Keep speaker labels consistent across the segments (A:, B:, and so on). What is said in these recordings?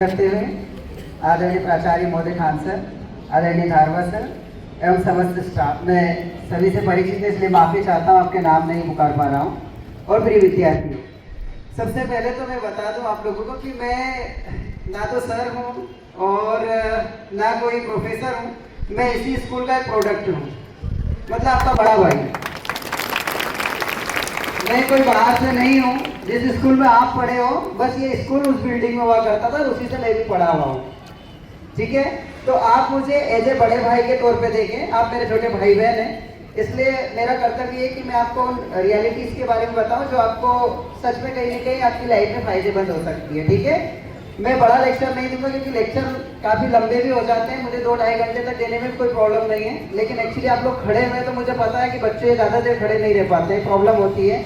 A: करते हुए आदरणीय प्राचार्य महोदय खान सर, आदरणीय धारवा सर एवं समस्त स्टाफ, मैं सभी से परिचित इसलिए माफ़ी चाहता हूँ, आपके नाम नहीं पुकार पा रहा हूँ। और प्रिय विद्यार्थी, सबसे पहले तो मैं बता दूँ आप लोगों को कि मैं ना तो सर हूँ और ना कोई प्रोफेसर हूँ, मैं इसी स्कूल का एक प्रोडक्ट हूँ, मतलब आपका बड़ा भाई। मैं कोई बाहर से नहीं हूँ। जिस स्कूल में आप पढ़े हो, बस ये स्कूल उस बिल्डिंग में हुआ करता था, उसी से मैं भी पढ़ा हुआ हूँ। ठीक है, तो आप मुझे एज ए बड़े भाई के तौर पे देखें, आप मेरे छोटे भाई बहन हैं, इसलिए मेरा कर्तव्य है कि मैं आपको रियलिटीज़ के बारे में बताऊं जो आपको सच में कहीं ना कहीं आपकी लाइफ में फायदेमंद हो सकती है। ठीक है, मैं बड़ा लेक्चर नहीं दूंगा क्योंकि लेक्चर काफ़ी लंबे भी हो जाते हैं, मुझे 2-2.5 घंटे तक देने में कोई प्रॉब्लम नहीं है। लेकिन एक्चुअली आप लोग खड़े हुए तो मुझे पता है कि बच्चे ज़्यादा देर खड़े नहीं रह पाते, प्रॉब्लम होती है,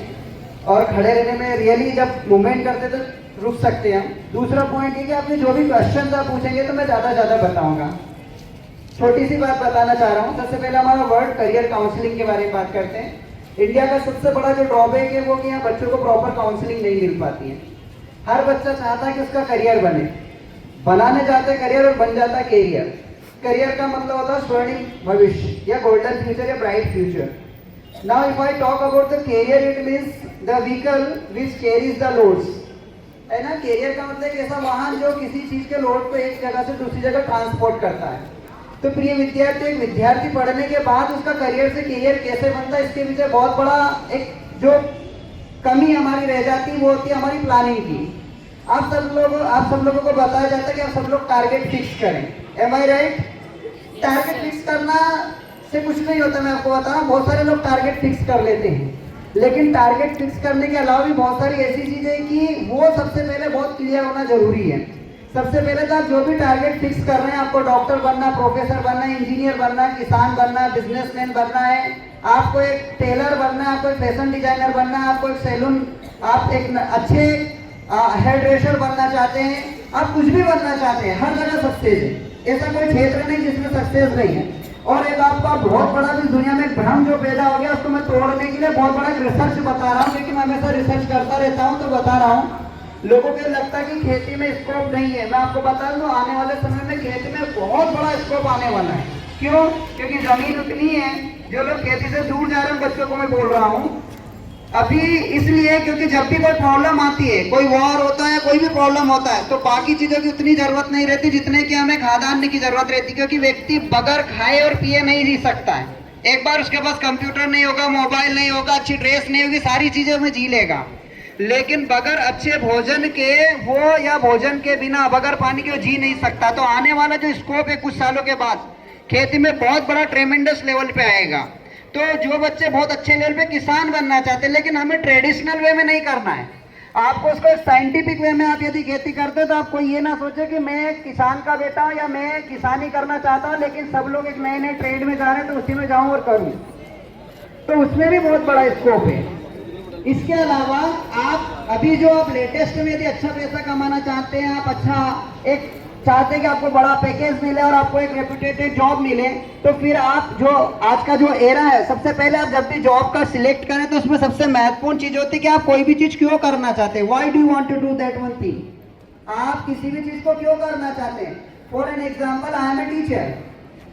A: और खड़े रहने में रियली जब मूवमेंट करते तो रुक सकते हैं हम। दूसरा पॉइंट ये कि आपने जो भी क्वेश्चन आप पूछेंगे तो मैं ज़्यादा बताऊंगा। छोटी सी बात बताना चाह रहा हूँ। सबसे पहले हमारा वर्ल्ड करियर काउंसलिंग के बारे में बात करते हैं। इंडिया का सबसे बड़ा जो ड्रॉबैक है वो कि यहाँ बच्चों को प्रॉपर काउंसलिंग नहीं मिल पाती है। हर बच्चा चाहता है कि उसका करियर बने, बनाने जाते हैं करियर और बन जाता है कैरियर। करियर का मतलब होता है स्वर्णिम भविष्य या गोल्डन फ्यूचर या bright future. Now if I talk about the career, it means the vehicle which carries the loads, है ना। कैरियर का मतलब एक ऐसा वाहन जो किसी चीज के लोड को एक जगह से दूसरी जगह ट्रांसपोर्ट करता है। तो प्रिय विद्यार्थी, एक विद्यार्थी पढ़ने के बाद उसका करियर से कैरियर कैसे बनता है, इसके पीछे बहुत बड़ा एक जो कमी हमारी रह जाती है वो होती है हमारी प्लानिंग की। आप सब लोगों को बताया जाता है कि आप सब लोग टारगेट फिक्स करें। एम आई राइट? टारगेट फिक्स करना से कुछ नहीं होता, मैं आपको बता रहा हूँ। बहुत सारे लोग टारगेट फिक्स कर लेते हैं, लेकिन टारगेट फिक्स करने के अलावा भी बहुत सारी ऐसी चीजें कि वो सबसे पहले बहुत क्लियर होना जरूरी है। सबसे पहले तो आप जो भी टारगेट फिक्स कर रहे हैं, आपको डॉक्टर बनना, प्रोफेसर बनना, इंजीनियर बनना, किसान बनना, बिजनेसमैन बनना है, आपको एक टेलर बनना है, आपको एक फैशन डिजाइनर बनना है, आपको एक सैलून, आप एक अच्छे हेयर ड्रेसर बनना चाहते हैं, आप कुछ भी बनना चाहते हैं, हर जगह सक्सेस है। ऐसा कोई क्षेत्र नहीं जिसमें सक्सेस नहीं है। और एक आपका बहुत बड़ा भी दुनिया में भ्रम जो पैदा हो गया, उसको मैं तोड़ने के लिए बहुत बड़ा रिसर्च बता रहा हूँ, क्योंकि मैं हमेशा रिसर्च करता रहता हूँ, तो बता रहा हूँ। लोगों को लगता है कि खेती में स्कोप नहीं है, मैं आपको बता दूं आने वाले समय में खेती में बहुत बड़ा स्कोप आने वाला है। क्यों? क्योंकि जमीन उतनी है, जो लोग खेती से दूर जा रहे हैं बच्चों को मैं बोल रहा हूँ अभी, इसलिए क्योंकि जब भी कोई प्रॉब्लम आती है, कोई वॉर होता है, कोई भी प्रॉब्लम होता है, तो बाकी चीजों की उतनी जरूरत नहीं रहती जितने की हमें खाद्यान्न की जरूरत रहती, क्योंकि व्यक्ति बगैर खाए और पिए नहीं जी सकता है। एक बार उसके पास कंप्यूटर नहीं होगा, मोबाइल नहीं होगा, अच्छी ड्रेस नहीं होगी, सारी चीजें में जी लेगा, लेकिन बगैर अच्छे भोजन के वो, या भोजन के बिना बगैर पानी के वो जी नहीं सकता। तो आने वाला जो स्कोप है कुछ सालों के बाद खेती में बहुत बड़ा ट्रेमेंडस लेवल पे आएगा। तो जो बच्चे बहुत अच्छे लेवल पे किसान बनना चाहते हैं, लेकिन हमें ट्रेडिशनल वे में नहीं करना है, आपको उसको साइंटिफिक वे में आप यदि खेती करते हो तो आप कोई ये ना सोचे कि मैं किसान का बेटा हूँ या मैं किसानी करना चाहता हूँ, लेकिन सब लोग एक नए नए ट्रेड में जा रहे हैं तो उसी में जाऊँ और करूँ, तो उसमें भी बहुत बड़ा स्कोप है। इसके अलावा आप अभी जो आप लेटेस्ट में यदि अच्छा पैसा कमाना चाहते हैं, आप अच्छा एक चाहते हैं कि आपको बड़ा पैकेज मिले और आपको एक रेपुटेटेड जॉब मिले, तो फिर आप जो आज का जो एरा है, सबसे पहले आप जब भी जॉब का सिलेक्ट करें तो उसमें सबसे महत्वपूर्ण चीज होती है कि आप कोई भी चीज क्यों करना चाहते हैं। Why do you want to do that one thing? आप किसी भी चीज को क्यों करना चाहते हैं? For an example, I am a teacher,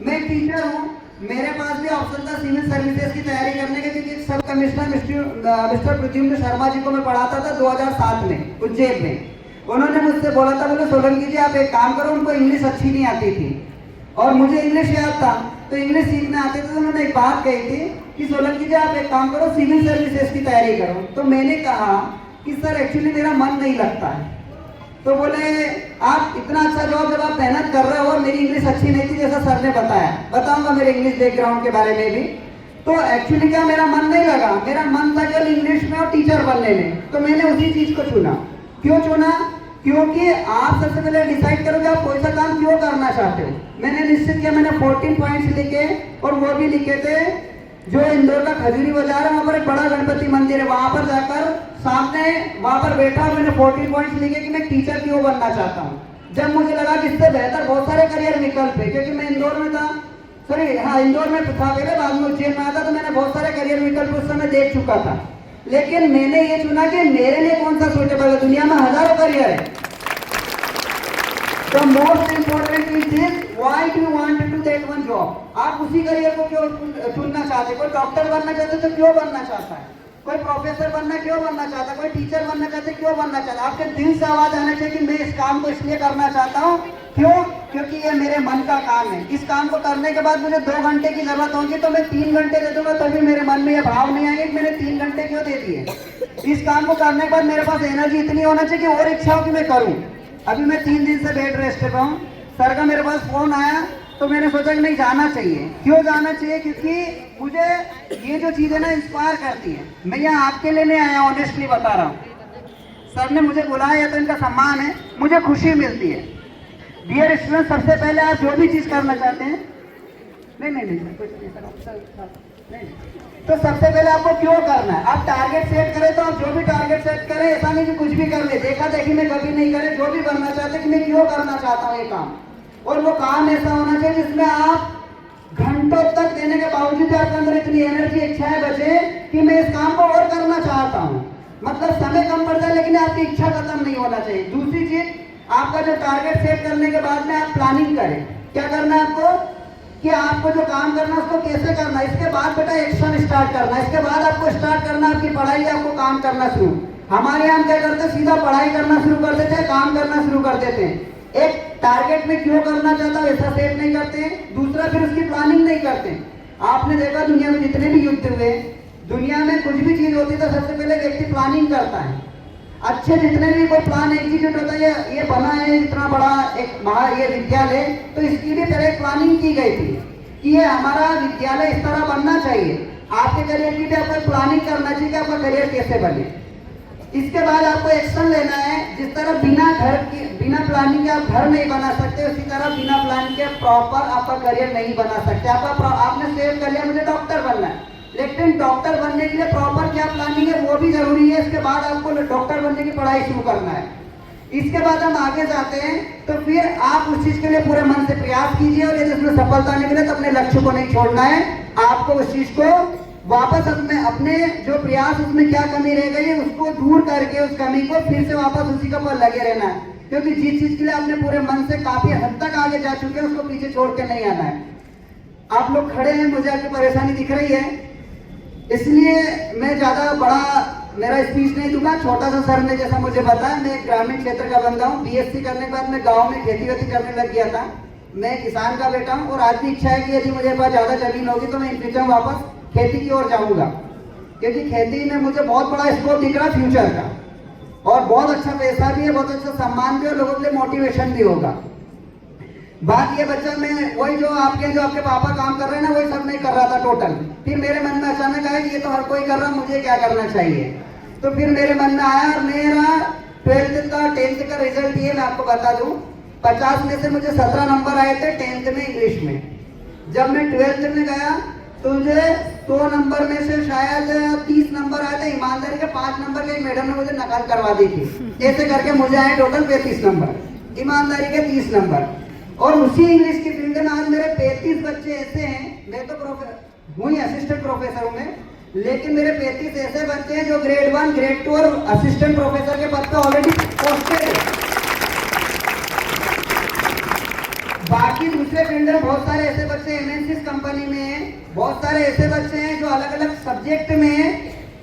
A: मैं टीचर हूँ, मेरे पास भी ऑप्शन था सिविल सर्विसेज की तैयारी करने के, क्योंकि सब कमिश्नर मिस्टर प्रद्युम्न शर्मा जी को मैं पढ़ाता था 2007 में उज्जैन में। उन्होंने मुझसे बोला था, बोले सोलंकी जी आप एक काम करो, उनको इंग्लिश अच्छी नहीं आती थी और मुझे इंग्लिश याद था, तो इंग्लिश सीखने आते थे, तो उन्होंने एक बात कही थी कि सोलंकी जी आप एक काम करो, सिविल सर्विसेज की तैयारी करो। तो मैंने कहा कि सर एक्चुअली मेरा मन नहीं लगता है। तो बोले आप इतना अच्छा जॉब जब आप मेहनत कर रहे हो और मेरी इंग्लिश अच्छी नहीं थी जैसा सर ने बताया, बताऊंगा मेरे इंग्लिश बैकग्राउंड के बारे में भी। तो एक्चुअली क्या मेरा मन नहीं लगा, मेरा मन था केवल इंग्लिश में और टीचर बनने में, तो मैंने उसी चीज को चुना। क्यों चुना? क्योंकि आप सबसे पहले डिसाइड करो कि आप कोई सा काम क्यों करना चाहते हो। मैंने निश्चित किया, मैंने 14 पॉइंट्स लिखे और वो भी लिखे थे जो इंदौर का खजूरी बाजार है, वहाँ पर एक बड़ा गणपति मंदिर है, वहां पर जाकर सामने वहां पर बैठा मैंने 14 पॉइंट्स लिखे कि मैं टीचर क्यों बनना चाहता हूँ। जब मुझे लगा कि इससे बेहतर बहुत सारे करियर विकल्प है, क्योंकि मैं इंदौर में था, इंदौर में था पहले, बाद में उज्जैन में आया था, तो मैंने बहुत सारे करियर विकल्प उस समय देख चुका था, लेकिन मैंने ये चुना कि मेरे लिए कौन सा सूटेबल है। दुनिया में हजारों करियर है, तो most important is this, why do you want to that one job. आप उसी करियर को क्यों चुनना चाहते? कोई डॉक्टर बनना चाहते तो क्यों बनना चाहता है, कोई प्रोफेसर बनना क्यों बनना चाहता है, कोई टीचर बनना चाहते क्यों बनना चाहता है? आपके दिल से आवाज आना चाहिए कि मैं इस काम को इसलिए करना चाहता हूँ, क्यों? क्योंकि ये मेरे मन का काम है। इस काम को करने के बाद मुझे 2 घंटे की जरूरत होगी तो मैं 3 घंटे दे दूंगा, तभी मेरे मन में ये भाव नहीं आएंगे कि मैंने 3 घंटे क्यों दे दिए। इस काम को करने के बाद मेरे पास एनर्जी इतनी होना चाहिए कि और इच्छा हो कि मैं करूं। अभी मैं 3 दिन से बेड रेस्ट पे हूँ, सर का मेरे पास फोन आया तो मैंने सोचा कि नहीं जाना चाहिए। क्यों जाना चाहिए? क्योंकि मुझे ये जो चीजें ना इंस्पायर करती है। मैं यहाँ आपके लिए नहीं आया, ऑनेस्टली बता रहा हूँ। सर ने मुझे बुलाया तो इनका सम्मान है, मुझे खुशी मिलती है। डियर स्टूडेंट, सबसे पहले आप जो भी चीज करना चाहते हैं, नहीं कुछ नहीं, तो सबसे पहले आपको क्यों करना है? आप टारगेट सेट करें तो आप जो भी टारगेट सेट करें, ऐसा नहीं कि कुछ भी कर ले, देखा देखी में कभी नहीं करें। जो भी करना चाहते हैं कि मैं क्यों करना चाहता हूँ ये काम, और वो काम ऐसा होना चाहिए जिसमें आप घंटों तक देने के बावजूद आपके अंदर इतनी एनर्जी, इच्छाएं बचे कि मैं इस काम को और करना चाहता हूँ। मतलब समय कम पड़ जाए लेकिन आपकी इच्छा खत्म नहीं होना चाहिए। दूसरी चीज, आपका जो टारगेट सेट करने के बाद में आप प्लानिंग करें। क्या करना है आपको? कि आपको जो काम करना है उसको कैसे करना है। इसके बाद बेटा एक्शन स्टार्ट करना है। इसके बाद आपको स्टार्ट करना है आपकी पढ़ाई, आपको काम करना शुरू। हमारे यहाँ क्या करते हैं, सीधा पढ़ाई करना शुरू कर देते हैं, काम करना शुरू कर देते हैं। एक टारगेट में क्यों करना चाहता हूं ऐसा सेट नहीं करते हैं। दूसरा, फिर उसकी प्लानिंग नहीं करते। आपने देखा दुनिया में जितने भी युद्ध हुए, दुनिया में कुछ भी चीज होती है तो सबसे पहले व्यक्ति प्लानिंग करता है। अच्छे जितने भी कोई प्लान एग्जीक्यूट होता है, ये बना है इतना बड़ा एक ये विद्यालय, तो इसकी भी पहले प्लानिंग की गई थी कि ये हमारा विद्यालय इस तरह बनना चाहिए। आपके करियर की भी आपको प्लानिंग करना चाहिए कि आपका करियर कैसे बने। इसके बाद आपको एक्शन लेना है। जिस तरह बिना प्लानिंग के आप घर नहीं बना सकते, उसी तरह बिना प्लानिंग के प्रॉपर आपका करियर नहीं बना सकते। आपने सेव कर लिया मुझे डॉक्टर बनना है, लेकिन डॉक्टर बनने के लिए प्रॉपर क्या प्लानिंग है वो भी जरूरी है। इसके बाद आपको डॉक्टर बनने की पढ़ाई शुरू करना है। इसके बाद हम आगे जाते हैं तो फिर आप उस चीज के लिए पूरे मन से प्रयास कीजिए, और यदि उसमें सफलता नहीं मिले तो अपने लक्ष्य को नहीं छोड़ना है। आपको उस चीज को वापस अपने जो प्रयास उसमें क्या कमी रह गई है उसको दूर करके उस कमी को फिर से वापस उसी के ऊपर लगे रहना है। क्योंकि जिस चीज के लिए आपने पूरे मन से काफी हद तक आगे जा चुके हैं उसको पीछे छोड़ के नहीं आना है। आप लोग खड़े हैं, मुझे आपकी परेशानी दिख रही है, इसलिए मैं ज्यादा बड़ा मेरा स्पीच नहीं दूंगा। छोटा सा सर ने जैसा मुझे बताया, मैं ग्रामीण क्षेत्र का बंदा हूँ। बीएससी करने के बाद मैं गाँव में खेती वेती करने लग गया था। मैं किसान का बेटा हूँ और आज भी इच्छा है कि यदि मुझे पास ज्यादा जमीन होगी तो मैं इन फ्यूचर वापस खेती की ओर जाऊंगा, क्योंकि खेती में मुझे बहुत बड़ा स्कोप दिख रहा है फ्यूचर का, और बहुत अच्छा पैसा भी है, बहुत अच्छा सम्मान भी है, लोगों के लिए मोटिवेशन भी होगा। बात ये बच्चा, मैं वही जो आपके पापा काम कर रहे हैं ना, वही सब नहीं कर रहा था टोटल। फिर मेरे मन में अचानक आया कि ये तो हर कोई कर रहा, मुझे क्या करना चाहिए। तो फिर मेरे मन में आया, मेरा 12th का 10th का रिजल्ट ये मैं आपको बता दूं, 50 में से मुझे 17 नंबर आए थे 10th में इंग्लिश में। जब मैं 12th में गया तो मुझे 100 नंबर में से शायद 30 नंबर आए थे। ईमानदारी के 5 नंबर के मैडम ने मुझे नकल करवा दी थी। ऐसे करके मुझे आए टोटल 35 नंबर, ईमानदारी के 30 नंबर। और उसी इंग्लिश की फील्ड में आज मेरे 35 बच्चे ऐसे हैं, मैं तो असिस्टेंट प्रोफेसर हूँ मैं, लेकिन मेरे 35 ऐसे बच्चे हैं जो ग्रेड 1, ग्रेड 2 और असिस्टेंट प्रोफेसर के पद पे ऑलरेडी पोस्टेड है। बाकी दूसरे फील्ड में बहुत सारे ऐसे बच्चे एमएनसी कंपनी में हैं, बहुत सारे ऐसे बच्चे हैं जो अलग अलग सब्जेक्ट में हैं,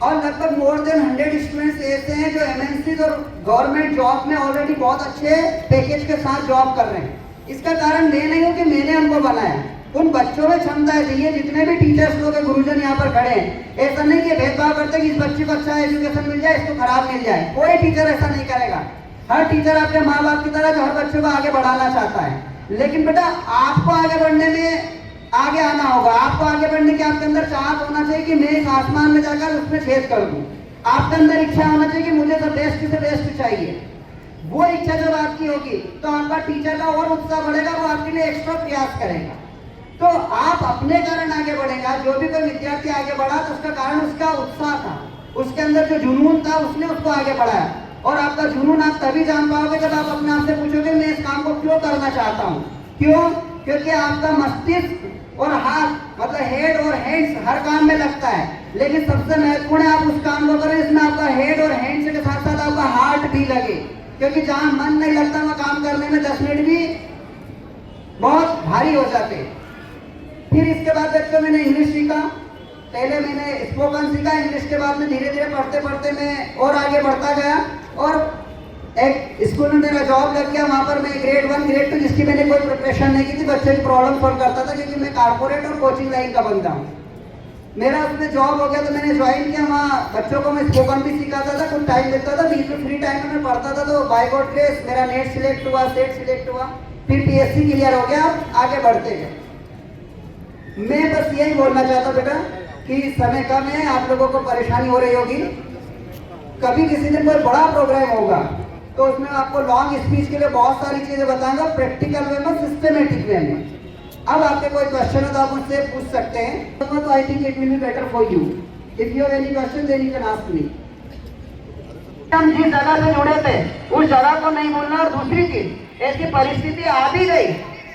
A: और लगभग मोर देन 100 स्टूडेंट्स ऐसे हैं जो एमएनसी और गवर्नमेंट जॉब में ऑलरेडी बहुत अच्छे पैकेज के साथ जॉब कर रहे हैं। इसका कारण मैं नहीं हूँ कि मैंने उनको बनाया, उन बच्चों में क्षमता है। ये जितने भी टीचर्स लोग हैं, गुरुजन यहाँ पर खड़े हैं, ऐसा नहीं कि भेदभाव करते कि इस बच्चे को अच्छा एजुकेशन मिल जाए, इसको खराब मिल जाए। कोई टीचर ऐसा नहीं करेगा। हर टीचर आपके माँ बाप की तरह जो हर बच्चों को आगे बढ़ाना चाहता है। लेकिन बेटा आपको आगे बढ़ने में आगे आना होगा। आपको आगे बढ़ने की आपके अंदर चाहत होना चाहिए कि मैं इस आसमान में जाकर उसमें छेद कर दूं। आपके अंदर इच्छा होना चाहिए कि मुझे तो बेस्ट से बेस्ट चाहिए। वो इच्छा जब आपकी होगी तो आपका टीचर का और उत्साह बढ़ेगा, वो आपके लिए एक्स्ट्रा प्रयास करेगा। तो आप अपने कारण आगे बढ़ेगा। जो भी कोई विद्यार्थी आगे बढ़ा तो उसका कारण उसका उत्साह था, उसके अंदर जो जुनून था उसने उसको आगे बढ़ाया। और आपका जुनून आप तभी जान पाओगे जब आप अपने आप से पूछोगे मैं इस काम को क्यों करना चाहता हूँ। क्यों? क्योंकि आपका मस्तिष्क और हाथ मतलब हेड और हैंड्स हर काम में लगता है, लेकिन सबसे महत्वपूर्ण है आप उस काम को करें जिसमें आपका हेड और हैंड्स के साथ साथ आपका हार्ट भी लगे। क्योंकि जहाँ मन नहीं लगता वहाँ काम करने में 10 मिनट भी बहुत भारी हो जाते। फिर इसके बाद बच्चों मैंने इंग्लिश सीखा। पहले मैंने स्पोकन सीखा, इंग्लिश के बाद में धीरे धीरे पढ़ते पढ़ते मैं और आगे बढ़ता गया और एक स्कूल में मेरा जॉब लग गया। वहाँ पर मैं ग्रेड 1 ग्रेड 2 जिसकी मैंने कोई प्रिपरेशन नहीं की थी, बच्चे की प्रॉब्लम सॉल्व करता था, क्योंकि मैं कारपोरेट और कोचिंग लाइन का बंदा हूँ। मेरा उसमें जॉब हो गया तो मैंने ज्वाइन किया। वहाँ बच्चों को मैं स्पोकन भी सिखाता था, कुछ टाइम देता था, बीच में फ्री टाइम में मैं पढ़ता था। तो बाय गॉड ग्रेस मेरा नेट सिलेक्ट हुआ, सेट सिलेक्ट हुआ, फिर पीएससी क्लियर हो गया, आगे बढ़ते गए। मैं बस यही बोलना चाहता बेटा कि समय कम है, आप लोगों को परेशानी हो रही होगी। कभी किसी दिन कोई बड़ा प्रोग्राम होगा तो उसमें आपको लॉन्ग स्पीच के लिए बहुत सारी चीजें बताऊंगा, प्रैक्टिकल वे में, सिस्टमेटिक वे में। अब आपके कोई क्वेश्चन हो तो आप मुझसे पूछ सकते हैं। तो I think it will be better for you. If you have any question then you can ask me. हम जिस जगह से जुड़े थे उस जगह को नहीं भूलना। और दूसरी चीज, ऐसी परिस्थिति आ भी गई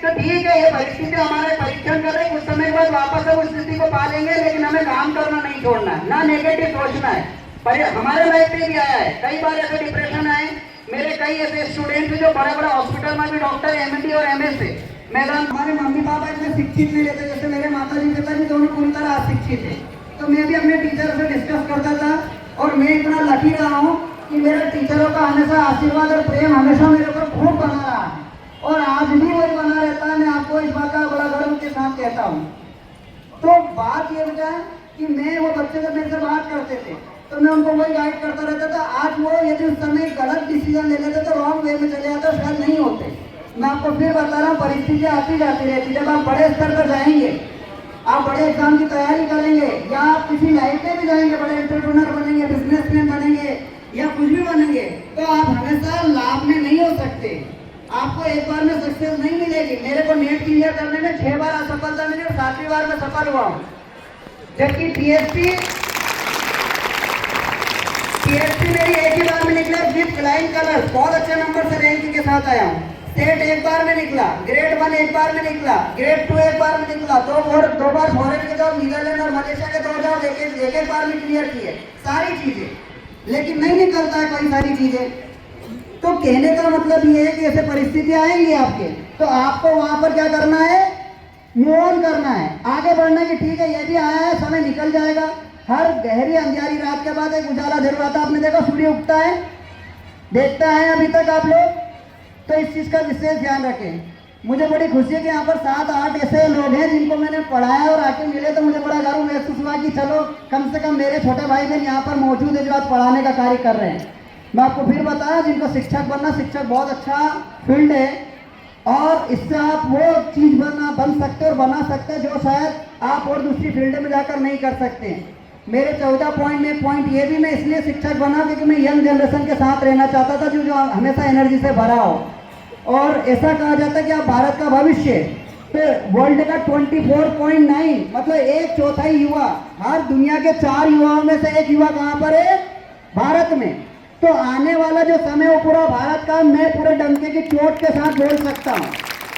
A: तो ठीक है, ये परिस्थिति हमारे परीक्षण कर रही, कुछ समय के बाद वापस उस स्थिति को पा लेंगे, लेकिन हमें काम करना नहीं छोड़ना है, ना नेगेटिव सोचना है। पर हमारे लाइफ में भी आया है, कई बार ऐसे डिप्रेशन आए। मेरे कई ऐसे स्टूडेंट थे जो बड़े बड़े हॉस्पिटल में भी डॉक्टर, एमडी और एमएस थे। मैदान हमारे मम्मी पापा इतने शिक्षित नहीं रहते, जैसे मेरे माता जी पिताजी दोनों पूरी तरह अशिक्षित थे। तो मैं भी अपने टीचर से डिस्कस करता था और मैं इतना लकी रहा हूँ कि मेरे टीचरों का हमेशा आशीर्वाद और प्रेम हमेशा मेरे ऊपर खूब बना रहा है और आज भी वही बना रहता है। मैं आपको इस बात का बड़ा गर्व के साथ कहता हूँ। तो बात ये बेटा कि मैं, वो बच्चे जब मेरे से बात करते थे तो मैं उनको वही गाइड करता रहता था। आज वो यदि उस समय गलत डिसीजन ले लेते तो रॉन्ग वे में चले जाते, शायद नहीं होते। मैं आपको फिर बता रहा हूँ, परिस्थितियाँ आती जाती रहती। जब आप बड़े स्तर पर जाएंगे, आप बड़े एग्जाम की तैयारी करेंगे या आप किसी लाइफ में भी जाएंगे, बड़े एंटरप्रेन्योर बनेंगे, बिजनेसमैन बनेंगे या कुछ भी बनेंगे, तो आप हमेशा लाभ में नहीं हो सकते। आपको एक बार में सक्सेस नहीं मिलेगी। मेरे को नेट क्लियर करने में 6 बार असफलता मिली और 7वीं बार में सफल हुआ हूँ। जबकि पीएचडी मेरी एक ही बार में निकला विद फ्लाइंग कलर, बहुत अच्छे नंबर से रैंकिंग के साथ आया हूँ। सेट एक बार में निकला, ग्रेड 1 एक बार में निकला, ग्रेड 2 एक बार में निकला, दो बार फॉरेन के जॉब, नीदरलैंड और मलेशिया के 2 जॉब एक बार में क्लियर किए, सारी चीजें। लेकिन नहीं निकलता है कोई सारी चीजें। तो कहने का मतलब ये है कि ऐसे परिस्थितियां आएंगी आपके, तो आपको वहां पर क्या करना है, मूव ऑन करना है, आगे बढ़ना। कि ठीक है ये भी आया है, समय निकल जाएगा। हर गहरी अंधियारी रात के बाद एक उजाला जरूर आता है। आपने देखा सूर्य उगता है, देखता है अभी तक आप लोग, तो इस चीज का विशेष ध्यान रखें। मुझे बड़ी खुशी है कि यहाँ पर 7-8 ऐसे लोग हैं जिनको मैंने पढ़ाया और आके मिले, तो मुझे बड़ा गर्व महसूस हुआ कि चलो कम से कम मेरे छोटे भाई बहन यहाँ पर मौजूद है जो आज पढ़ाने का कार्य कर रहे हैं। मैं आपको फिर बताया, जिनको शिक्षक बनना, शिक्षक बहुत अच्छा फील्ड है और इससे आप वो चीज़ बन सकते और बना सकते हैं जो शायद आप और दूसरी फील्ड में जाकर नहीं कर सकते। मेरे 14 पॉइंट में पॉइंट ये भी मैं इसलिए शिक्षक बना क्योंकि मैं यंग जनरेशन के साथ रहना चाहता था जो हमेशा एनर्जी से भरा हो। और ऐसा कहा जाता है कि आप भारत का भविष्य, तो वर्ल्ड का 24.9 मतलब 1/4 युवा, हर दुनिया के 4 युवाओं में से 1 युवा कहाँ पर है, भारत में। तो आने वाला जो समय वो पूरा भारत का, मैं पूरे डंके की चोट के साथ बोल सकता हूँ।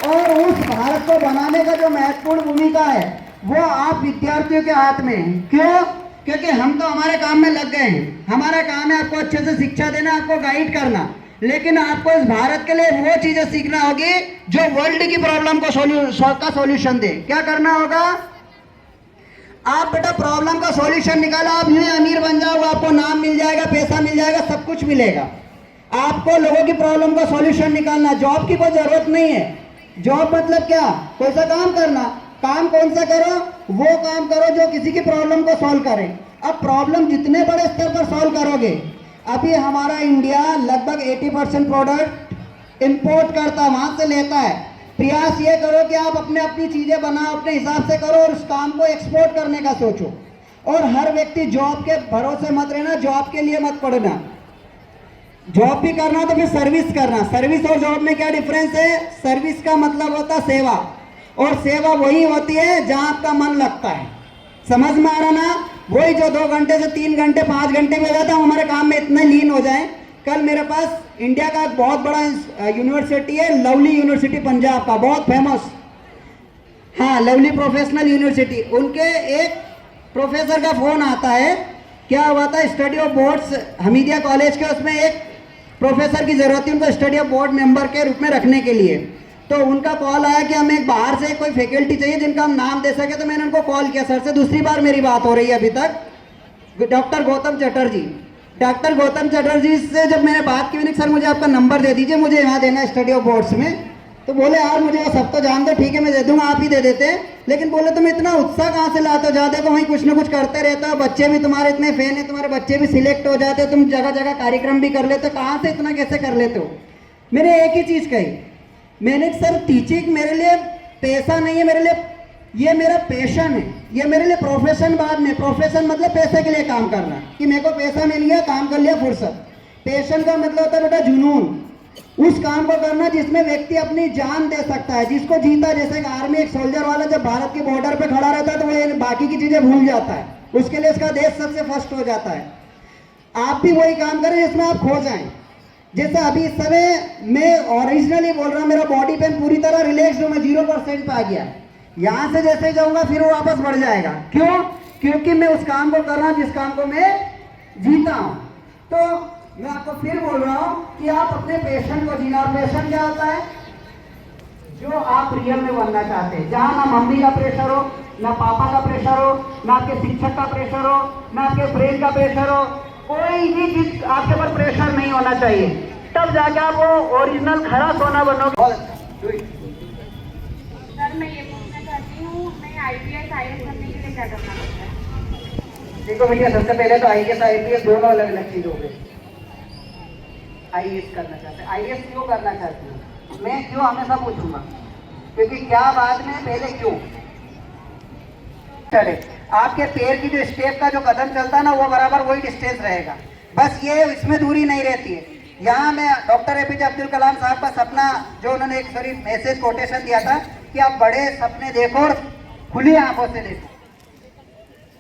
A: और उस भारत को बनाने का जो महत्वपूर्ण भूमिका है वो आप विद्यार्थियों के हाथ में है। क्यों? क्योंकि हम तो हमारे काम में लग गए हैं। हमारा काम है आपको अच्छे से शिक्षा देना, आपको गाइड करना, लेकिन आपको इस भारत के लिए वो चीजें सीखना होगी जो वर्ल्ड की प्रॉब्लम को सॉल्यूशन दे। क्या करना होगा? आप बेटा प्रॉब्लम का सॉल्यूशन निकालो, आप यूं अमीर बन जाओगे, आपको नाम मिल जाएगा, पैसा मिल जाएगा, सब कुछ मिलेगा। आपको लोगों की प्रॉब्लम का सॉल्यूशन निकालना। जॉब की कोई जरूरत नहीं है। जॉब मतलब क्या? कोई सा काम करना। काम कौन सा करो? वो काम करो जो किसी की प्रॉब्लम को सॉल्व करे। अब प्रॉब्लम जितने बड़े स्तर पर सॉल्व करोगे, अभी हमारा इंडिया लगभग 80% प्रोडक्ट इंपोर्ट करता है, वहां से लेता है। प्रयास ये करो कि आप अपनी चीजें बनाओ, अपने हिसाब से करो और उस काम को एक्सपोर्ट करने का सोचो। और हर व्यक्ति जॉब के भरोसे मत रहना, जॉब के लिए मत पढ़ना। जॉब भी करना तो फिर सर्विस करना। सर्विस और जॉब में क्या डिफरेंस है? सर्विस का मतलब होता सेवा, और सेवा वही होती है जहां आपका मन लगता है। समझ में आ रहा ना? वही जो 2 घंटे से 3 घंटे 5 घंटे में जाता है, हमारे काम में इतना लीन हो जाए। कल मेरे पास इंडिया का एक बहुत बड़ा यूनिवर्सिटी है, लवली यूनिवर्सिटी पंजाब का, बहुत फेमस, हाँ लवली प्रोफेशनल यूनिवर्सिटी। उनके एक प्रोफेसर का फोन आता है, क्या हुआ था, study of boards Hamidia college के, उसमें एक प्रोफेसर की ज़रूरत थी उनको स्टडी ऑफ बोर्ड मेंबर के रूप में रखने के लिए। तो उनका कॉल आया कि हमें एक बाहर से कोई फैकल्टी चाहिए जिनका हम नाम दे सके, तो मैंने उनको कॉल किया। सर से दूसरी बार मेरी बात हो रही है अभी तक, डॉक्टर गौतम चटर्जी। डॉक्टर गौतम चटर्जी से जब मैंने बात की, मैंने सर मुझे आपका नंबर दे दीजिए, मुझे यहाँ देना है स्टडी ऑफ बोर्ड्स में। तो बोले यार मुझे वो सब तो जान दो, ठीक है मैं दे दूंगा, आप ही दे देते हैं। लेकिन बोले तुम इतना उत्साह कहाँ से लाते हो, जाते हो वहीं कुछ ना कुछ करते रहते हो, बच्चे भी तुम्हारे इतने फैन है, तुम्हारे बच्चे भी सिलेक्ट हो जाते हो, तुम जगह जगह कार्यक्रम भी कर लेते हो, कहाँ से इतना कैसे कर लेते हो। मैंने एक ही चीज़ कही, मैंने सर टीचिंग मेरे लिए पैसा नहीं है, मेरे लिए ये मेरा पैशन है, ये मेरे लिए प्रोफेशन बाद में। प्रोफेशन मतलब पैसे के लिए काम करना, कि मेरे को पैसा मिल गया काम कर लिया फुर्सत। पैशन का मतलब होता है बेटा जुनून, उस काम को करना जिसमें व्यक्ति अपनी जान दे सकता है, जिसको जीता। जैसे एक आर्मी एक सोल्जर वाला जब भारत के बॉर्डर पे खड़ा रहता है तो वो बाकी की चीजें भूल जाता है, उसके लिए उसका देश सबसे फर्स्ट हो जाता है। आप भी वही काम करें जिसमें आप खो जाएं। जैसे अभी इस समय मैं ओरिजिनली बोल रहा हूँ, मेरा बॉडी पेन पूरी तरह रिलैक्स हूँ, मैं 0% पे आ गया। यहाँ से जैसे जाऊंगा फिर वो वापस बढ़ जाएगा। क्यों? क्योंकि मैं उस काम को कर रहा हूँ जिस काम को मैं जीता हूँ। तो मैं आपको फिर बोल रहा हूँ कि आप अपने पैशन को जीना। और पैशन क्या होता है? जो आप रियल में बनना चाहते हैं, जहाँ ना मम्मी का प्रेशर हो, ना पापा का प्रेशर हो, ना आपके शिक्षक का प्रेशर हो, ना आपके फ्रेंड का प्रेशर हो, कोई भी चीज आपके ऊपर प्रेशर नहीं होना चाहिए। तब जाके आप वो ओरिजिनल खरा सोना बनोगे।
B: सर मैं ये पूछना चाहती हूँ, मैं IPS IAS बनने के लिए क्या करना पड़ता है?
A: देखो भैया, सबसे पहले तो IAS IPS दोनों अलग अलग चीज हो गई। IAS करना चाहते हैं, IAS क्यों करना चाहती हूँ मैं, क्यों हमेशा पूछूंगा, क्योंकि क्या बाद में, पहले क्यों। चले आपके पैर की जो स्टेप का जो कदम चलता है ना, वो बराबर वही डिस्टेंस रहेगा, बस ये इसमें दूरी नहीं रहती है। यहाँ मैं डॉक्टर APJ अब्दुल कलाम साहब का सपना, जो उन्होंने एक सॉरी मैसेज कोटेशन दिया था कि आप बड़े सपने देखो और खुली आंखों से देखो।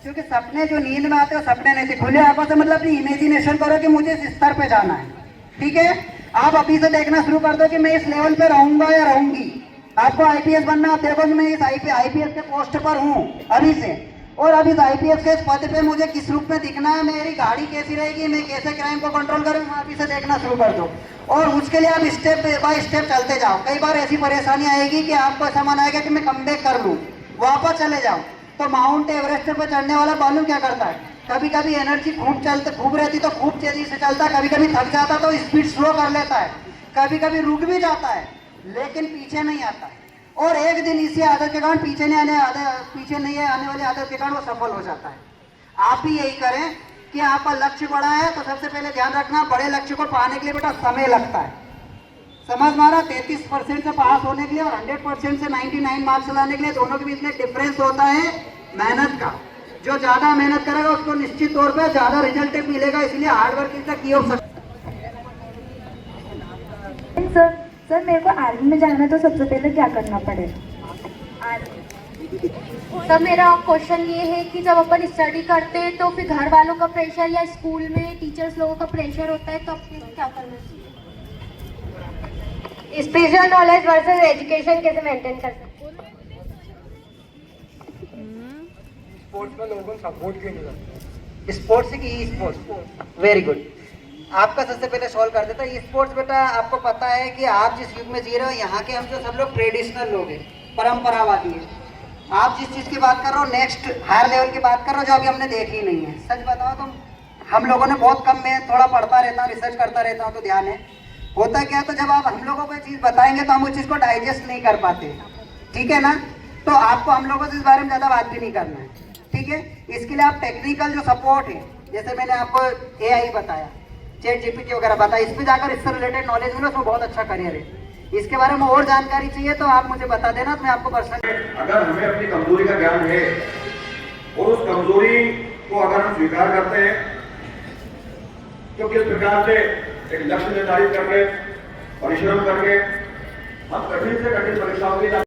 A: क्योंकि सपने जो नींद में आते हैं सपने नहीं थे, खुले आंखों से मतलब अपनी इमेजिनेशन करो कि मुझे इस स्तर पे जाना है। ठीक है, आप अभी से देखना शुरू कर दो कि मैं इस लेवल पे रहूंगा या रहूंगी। आपको IPS बनना, आप देखो कि मैं इस IPS के पोस्ट पर हूँ अभी से, और अब इस IPS के पद पे मुझे किस रूप में दिखना है, मेरी गाड़ी कैसी रहेगी, मैं कैसे क्राइम को कंट्रोल करूँगा, अभी से देखना शुरू कर दो। और उसके लिए आप स्टेप बाय स्टेप चलते जाओ। कई बार ऐसी परेशानी आएगी कि आपको ऐसा मन आएगा कि मैं कम बैक कर लूँ, वापस चले जाओ। तो माउंट एवरेस्ट पे चढ़ने वाला बालू क्या करता है, कभी कभी एनर्जी खूब रहती तो खूब तेजी से चलता, कभी कभी थक जाता तो स्पीड स्लो कर लेता है, कभी कभी रुक भी जाता है, लेकिन पीछे नहीं आता है। और एक दिन इसी आदत के कारण पीछे नहीं आने वाली आदत के कारण वो सफल हो जाता है। आप भी यही करें कि आपका लक्ष्य बड़ा है तो सबसे पहले ध्यान रखना, बड़े लक्ष्य को पाने के लिए बेटा समय लगता है। समझ मारा, 33% से पास होने के लिए और 100% से 99 मार्क्स लाने के लिए दोनों के बीच में डिफरेंस होता है मेहनत का। जो ज्यादा मेहनत करेगा उसको निश्चित तौर पे ज्यादा रिजल्ट मिलेगा, इसलिए hard work is the key of success.
B: Sir मेरे को आर्मी में जाना है तो सबसे पहले क्या करना पड़ेगा? सर मेरा क्वेश्चन ये है कि जब अपन स्टडी करते हैं तो फिर घर वालों का प्रेशर या स्कूल में टीचर्स लोगों का प्रेशर होता है, तो अपने क्या करना चाहिए? स्पेशल नॉलेज वर्सेस एजुकेशन कैसे मेंटेन कर सकते हैं?
A: स्पोर्ट्स में लोगों को सपोर्ट क्यों नहीं करते? स्पोर्ट्स की स्पोर्ट्स वेरी गुड। आपका सबसे पहले सॉल्व कर देता है स्पोर्ट्स। बेटा आपको पता है कि आप जिस युग में जी रहे हो, यहाँ के हम जो सब लोग ट्रेडिशनल लोग हैं, परंपरावादी है। आप जिस चीज़ की बात कर रहे हो, नेक्स्ट हायर लेवल की बात कर रहे हो, जो अभी हमने देखी नहीं है। सच बताओ तो हम लोगों ने बहुत कम, मैं थोड़ा पढ़ता रहता हूँ, रिसर्च करता रहता हूँ, तो ध्यान है होता क्या, तो जब आप हम लोगों को ये चीज़ बताएंगे तो हम उस चीज़ को डाइजेस्ट नहीं कर पाते। ठीक है ना, तो आपको हम लोगों से इस बारे में ज़्यादा बात भी नहीं करना है। ठीक है, इसके लिए आप टेक्निकल जो सपोर्ट है, जैसे मैंने आपको AI बताया, ChatGPT वगैरह बताया, इस पर जाकर इससे रिलेटेड नॉलेज मिले, उसमें बहुत अच्छा करियर है। इसके बारे में और जानकारी चाहिए तो आप मुझे बता देना, तो मैं आपको पर्सनल।
C: अगर हमें अपनी कमजोरी का ज्ञान है और उस कमजोरी को अगर हम स्वीकार करते हैं तो किस प्रकार से एक लक्ष्य निर्धारित करके परिश्रम करके हम कठिन से कठिन परीक्षाओं के